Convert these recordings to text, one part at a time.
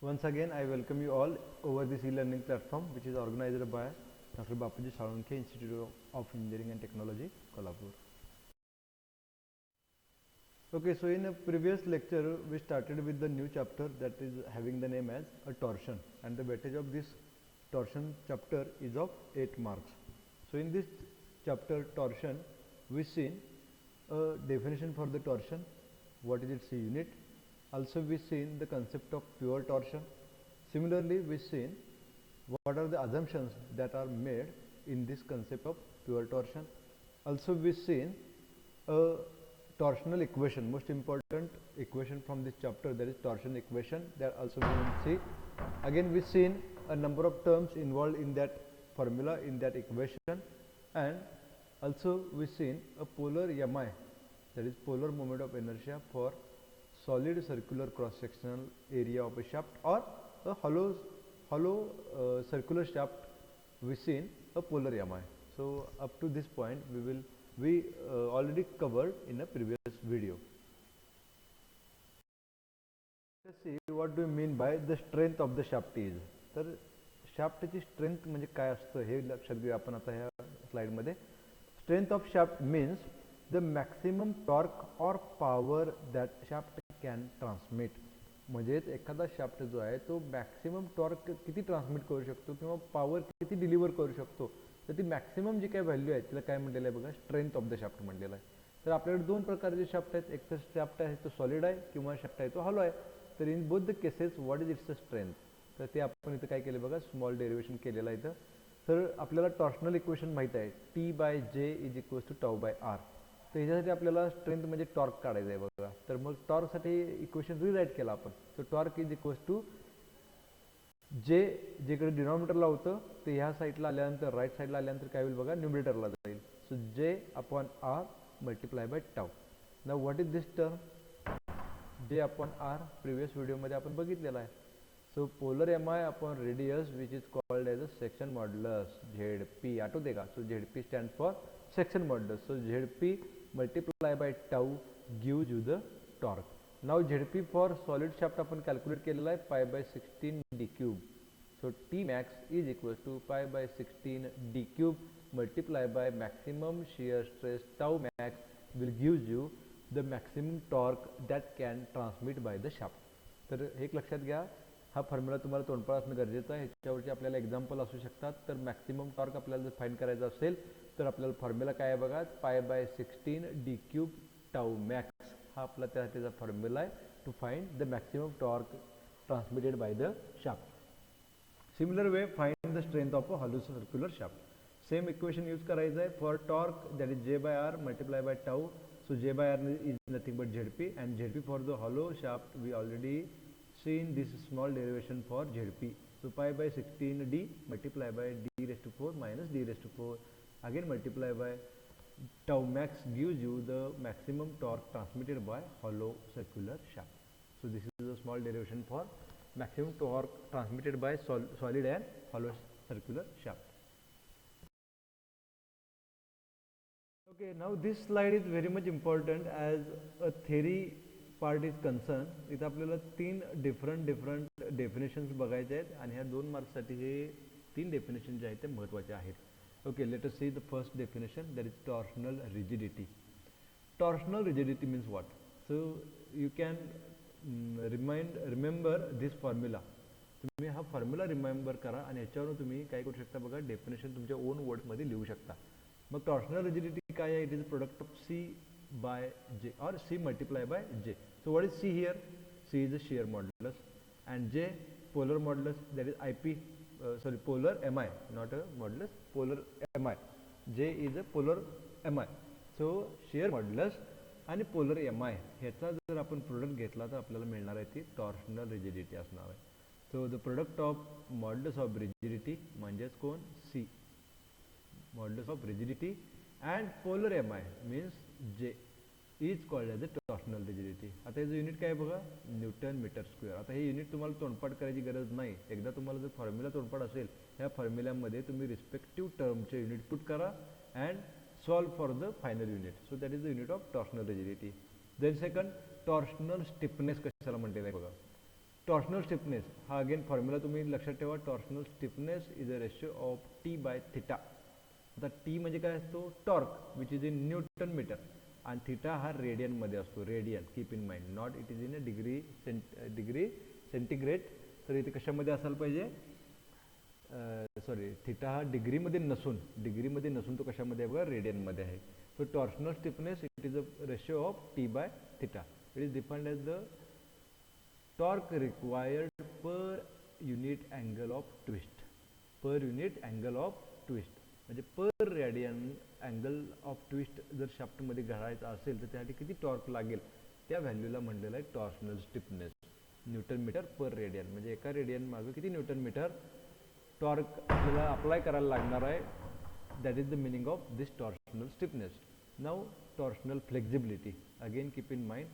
Once again, I welcome you all over this e-learning platform, which is organized by Dr. Bapuji Salunke Institute of Engineering and Technology, Kolhapur. Okay, so in a previous lecture, we started with the new chapter that is having the name as a torsion, and the weightage of this torsion chapter is of 8 marks. So in this chapter torsion, we seen a definition for the torsion, what is its unit. Also we seen the concept of pure torsion. Similarly, we seen what are the assumptions that are made in this concept of pure torsion. Also we seen a torsional equation, most important equation from this chapter, that is torsion equation, that also we will see. Again we seen a number of terms involved in that formula, in that equation, and also we seen a polar MI, that is polar moment of inertia for solid circular cross sectional area of a shaft, or a hollow circular shaft. We seen a polar MI. So up to this point we already covered in a previous video. Let's see what do you mean by the strength of the shaft is. तर शाफ्टची strength म्हणजे काय असतं हे लक्षात घेऊया आपण आता ह्या स्लाइड मध्ये. Strength of shaft means the maximum torque or power that shaft can transmit. म्हणजेच एखादा शाफ्ट जो आहे तो मॅक्सिमम टॉर्क किती ट्रान्समिट करू शकतो किंवा पॉवर किती डिलिव्हर करू शकतो, तर ती मॅक्सिमम जी काय व्हॅल्यू आहे तिला काय म्हटलेलं आहे बघा, स्ट्रेंथ ऑफ द शाफ्ट म्हटलेलं आहे. तर आपल्याकडे दोन प्रकारचे शाफ्ट आहेत, एक तर शाफ्ट आहे तो सॉलिड आहे किंवा शाफ्ट आहे तो हॉलो आहे. तर in both the cases what is its strength, तर ते आपण इथं काय केलं बघा, स्मॉल डेरिवेशन केलेलं आहे इथं. तर आपल्याला टॉर्शनल इक्वेशन माहीत आहे, T/J is equals to tau by R. तर ह्याच्यासाठी आपल्याला स्ट्रेंथ म्हणजे टॉर्क काढायचं आहे बघा. तर मग टॉर्कसाठी इक्वेशन रिराईट केला आपण. तर टॉर्क इज इक्वल्स टू जे जेकडे डिनॉमिनेटरला होतं ते ह्या साईडला आल्यानंतर राईट साईडला आल्यानंतर काय होईल बघा, न्यूमरेटरला जाईल. So J upon R multiply by tau. Now what is this term, J upon R previous व्हिडिओमध्ये आपण बघितलेला आहे. So polar MI upon radius which is called as a section modulus, ZP. आठवते का? So ZP stand for section modulus. So ZP multiply by tau gives you the torque. Now ZP for solid shaft आपण calculate केलेला आहे π/16 d cube. So T max is equals to π/16 d cube multiply by maximum shear stress tau max will gives you the maximum torque that can transmit by the shaft. तर एक लक्षात घ्या, हा formula तुम्हाला तोंडपाठ असणं गरजेचं आहे. ह्याच्यावरती आपल्याला एक्झाम्पल असू शकतात. तर मॅक्सिमम टॉर्क आपल्याला जर फाइंड करायचा असेल तर आपल्याला फॉर्म्युला काय आहे बघा, π/16 d क्यूब टाऊ मॅक्स. हा आपला त्याचा फॉर्म्युला आहे to find the maximum torque transmitted by the shaft. Similar way, find the strength of a hollow circular shaft. Same equation use करायचं आहे for torque, that is J by R multiplied by tau. So J by R is nothing but ZP, and ZP for the hollow shaft we already seen this small derivation for ZP. So π/16 d multiplied by d raised to 4 minus d raised to 4 again multiplied by tau max gives you the maximum torque transmitted by hollow circular shaft. So this is a small derivation for maximum torque transmitted by solid and hollow circular shaft. Okay, now this slide is very much important as a theory part is concerned. इथं आपल्याला तीन different definitions बघायचे आहेत आणि ह्या 2 मार्क्ससाठी हे तीन definition जे आहेत ते महत्त्वाचे आहेत. Okay, let us see the first definition, that is torsional rigidity. Torsional rigidity means what? So you can remember this formula. तुम्ही हा फॉर्म्युला रिमेंबर करा आणि याच्यावरून तुम्ही काय करू शकता बघा, डेफिनेशन तुमच्या ओन वर्ड्समध्ये लिहू शकता. मग टॉर्शनल रिजिडिटी काय आहे, it is product of C/J और C multiply by J. So what is C here, C is a shear modulus and J polar modulus, that is IP, polar MI, not a modulus, polar MI. J is a polar MI. So shear modulus आणि polar MI ह्याचा जर आपण product घेतला तर आपल्याला मिळणार आहे ती टॉर्शनल रिजिडिटी असणार आहे. So the product of modulus of rigidity म्हणजेच कोण, C modulus of rigidity and polar MI means J is called as the torsional rigidity. आता याचं युनिट काय बघा, न्यूटन मीटर स्क्वेअर. आता हे युनिट तुम्हाला तोंडपाठ करायची गरज नाही. एकदा तुम्हाला जर फॉर्म्युला तोंडपाठ असेल, ह्या फॉर्म्युल्यामध्ये तुम्ही रिस्पेक्टिव्ह टर्मचे युनिट पुट करा and solve for the final unit. So that is the unit of torsional rigidity. Then second, torsional stiffness कशाला म्हणलेलं आहे बघा. टॉर्शनल स्टिफनेस हा अगेन फॉर्म्युला तुम्ही लक्षात ठेवा. Torsional stiffness is a ratio of T by theta. आता T म्हणजे काय असतो, torque which is in newton metre, आणि थिटा हा रेडियनमध्ये असतो. Radian, keep in mind, not it is in a degree centigrade. तर इथे कशामध्ये असायला पाहिजे, सॉरी, थिटा हा डिग्रीमध्ये नसून तो कशामध्ये आहे बघा, रेडियनमध्ये आहे. So torsional stiffness it is a ratio of T by theta. It is defined as the torque required per unit angle of twist. म्हणजे per radian angle of twist जर शाफ्टमध्ये घडायचा असेल तर त्यासाठी किती टॉर्क लागेल त्या व्हॅल्यूला म्हणलेलं आहे टॉर्शनल स्टिफनेस. न्यूटन मीटर पर रेडियन, म्हणजे एका रेडियन मागे किती न्यूटन मीटर टॉर्क आपल्याला अप्लाय करायला लागणार आहे. That is the meaning of this torsional stiffness. Now torsional flexibility, again keep in mind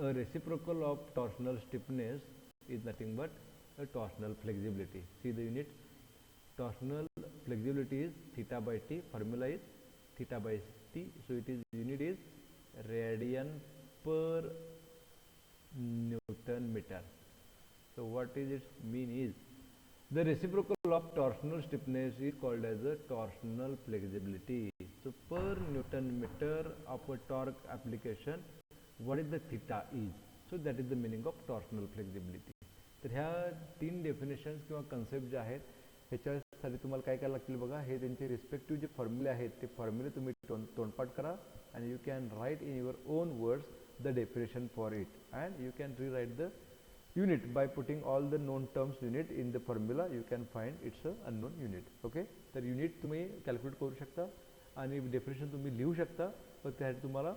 a reciprocal of torsional stiffness is nothing but a torsional flexibility. See the unit, torsional flexibility is theta by t, formula is theta by t, so it is unit is radian per newton meter. So what is its mean is the reciprocal of torsional stiffness is called as a torsional flexibility. So per newton meter of a torque application what is the theta is, so that is the meaning of torsional flexibility. तर ह्या तीन definitions किंवा concept जे आहेत ह्याच्यासाठी तुम्हाला काय करायला लागतील बघा, हे त्यांचे रिस्पेक्टिव्ह जे फॉर्म्युले आहेत ते फॉर्म्युले तुम्ही तोंडपाठ करा आणि you can write in your on words the definition for it and you can रीराईट the unit by putting all the known terms unit in the formula. You can find it's a unknown unit. okay, तर unit तुम्ही calculate करू शकता आणि definition तुम्ही लिहू शकता, पण त्यासाठी तुम्हाला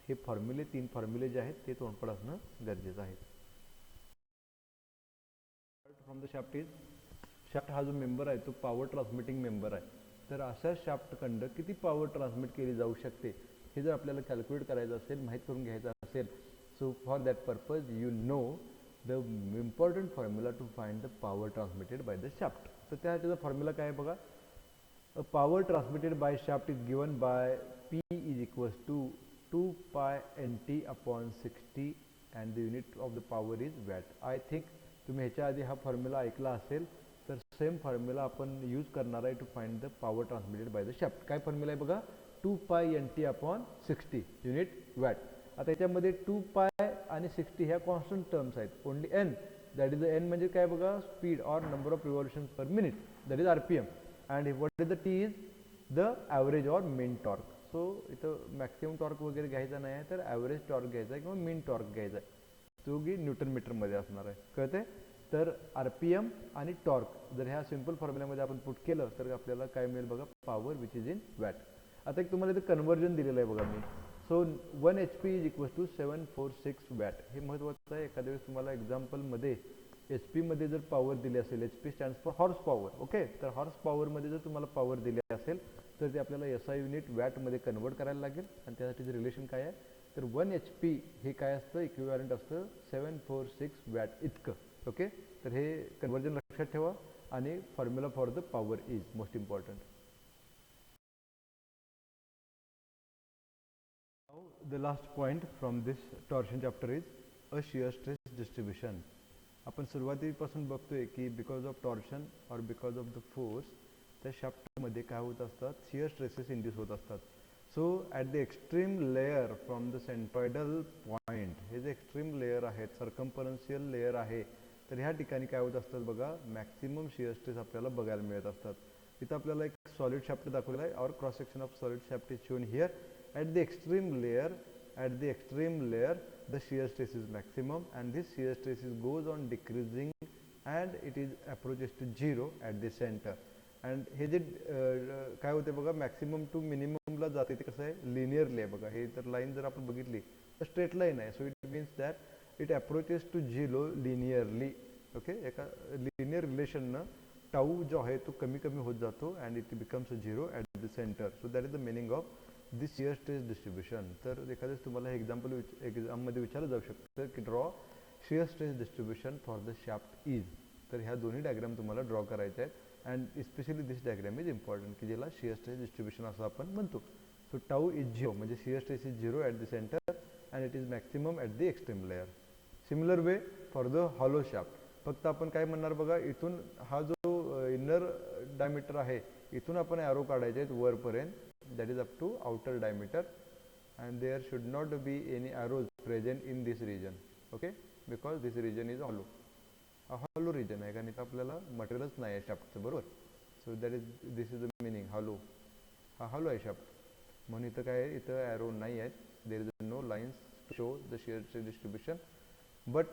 हे फॉर्म्युले, तीन फॉर्म्युले जे आहेत ते तोंडपाठ असणं गरजेचं आहे. From the shaft is, shaft हा जो मेंबर आहे तो पॉवर ट्रान्समिटिंग मेंबर आहे. तर अशा शाफ्टखंड किती पॉवर ट्रान्समिट केली जाऊ शकते हे जर आपल्याला कॅल्क्युलेट करायचं असेल, माहीत करून घ्यायचं असेल, so for that purpose you know the important formula to find the power transmitted by the shaft. तर त्याचा फॉर्म्युला काय आहे बघा, a power transmitted by shaft is given by P is equals to 2 pi nt upon 60 and the unit of the power is watt. I think तुम्ही ह्याच्या आधी हा formula ऐकला असेल, तर सेम फॉर्म्युला आपण यूज करणार आहे to find the power transmitted by the shaft. काय फॉर्म्युला आहे बघा, 2 pi nt upon 60 unit watt. आता याच्यामध्ये 2 pi आणि 60 ह्या कॉन्स्टंट टर्म्स आहेत. Only n, that is the n म्हणजे काय बघा, speed or number of revolution per minute, that is RPM. And what is the t is the average or mean torque. So इथं maximum torque वगैरे घ्यायचा नाही आहे, तर ॲव्हरेज टॉर्क घ्यायचा आहे किंवा मीन टॉर्क घ्यायचा आहे, जो की न्यूटन मीटरमध्ये असणार आहे. कळते, तर RPM आणि टॉर्क जर ह्या सिम्पल फॉर्म्युल्यामध्ये आपण पुट केलं तर आपल्याला काय मिळेल बघा, power which is in watt. आता एक तुम्हाला इथं कन्वर्जन दिलेलं आहे बघा मी. So 1 HP is equals to 746 watt. हे महत्त्वाचं आहे. एखाद्या वेळेस तुम्हाला एक्झाम्पलमध्ये HP मध्ये जर पॉवर दिली असेल, HP stands for horse power. Okay, तर हॉर्स पॉवरमध्ये जर तुम्हाला पॉवर दिली असेल तर ते आपल्याला SI युनिट वॅटमध्ये कन्वर्ट करायला लागेल. आणि त्यासाठीचं रिलेशन काय आहे, तर 1 HP हे काय असतं, इक्विव्हॅलंट असतं 746 वॅट इतकं. ओके, तर हे कन्वर्जन लक्षात ठेवा आणि formula for the power is most important. The last point from this torsion chapter is a shear stress distribution. आपण सुरुवातीपासून बघतोय की because of torsion or because of the force त्या शाफ्टमध्ये काय होत असतात, शियर स्ट्रेसेस इंड्यूस होत असतात. So at the extreme layer from the centroidal point, हे जे एक्स्ट्रीम लेयर आहेत, सर्कम्फरन्शियल लेयर आहे, तर ह्या ठिकाणी काय होत असतात बघा, मॅक्सिमम शियर स्ट्रेस आपल्याला बघायला मिळत असतात. इथं आपल्याला एक सॉलिड शाफ्ट दाखवलेला आहे, और cross section of solid shaft is shown here. At the extreme layer the shear stress is maximum and this shear stress goes on decreasing and it is approaches to zero at the center. and हे जे काय होते बघा, maximum to मिनिममला जाते, ते कसं आहे, linearly आहे बघा. हे तर लाईन जर आपण बघितली तर स्ट्रेट लाईन आहे. So it means that it approaches to zero linearly. Okay, एका लिनियर रिलेशननं टाऊ जो आहे तो कमी कमी होत जातो and it becomes a zero at the centre. So that is the meaning of this shear stress distribution. तर एखाद्याच तुम्हाला हे एक्झाम्पल एक्झाममध्ये विचारलं जाऊ शकतं की draw shear stress distribution for the shaft is. तर ह्या दोन्ही डायग्राम तुम्हाला ड्रॉ करायचे आहेत and specially this diagram is important, की ज्याला शियर स्ट्रेस डिस्ट्रीब्युशन असं आपण म्हणतो. सो टाऊ इज झिरो म्हणजे shear stress is zero at the centre and it is maximum at the extreme layer. Similar way for the hollow shaft. फक्त आपण काय म्हणणार बघा, इथून हा जो इनर डायमीटर आहे इथून आपण ॲरो काढायचे आहेत वरपर्यंत, that is up to outer diameter, and there should not be any arrows present in this region. Okay, because this region is hollow. हा हॉलो रिजन आहे कारण इथं आपल्याला मटेरियलच नाही आहे शाफ्टचं, बरोबर. So that is this is the meaning hollow. हा हॉलो आहे शाफ्ट म्हणून इथं काय आहे, इथं ॲरो नाही आहेत. There is no lines to show the shear stress distribution, but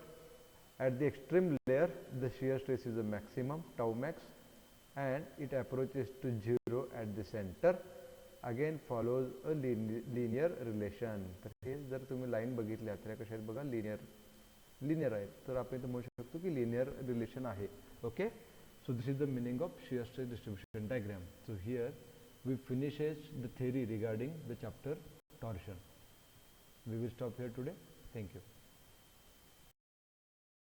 at the extreme layer the shear stress is a maximum tau max and it approaches to zero at the center, again follows a linear relation. तर हे जर तुम्ही line बघितल्या तर कशा आहेत बघा, linear आहे. तर आपण इथं म्हणू शकतो की लिनियर रिलेशन आहे. Okay, so this is the meaning of shear stress distribution diagram. So here we finishes the theory regarding the chapter torsion. We will stop here today. Thank you.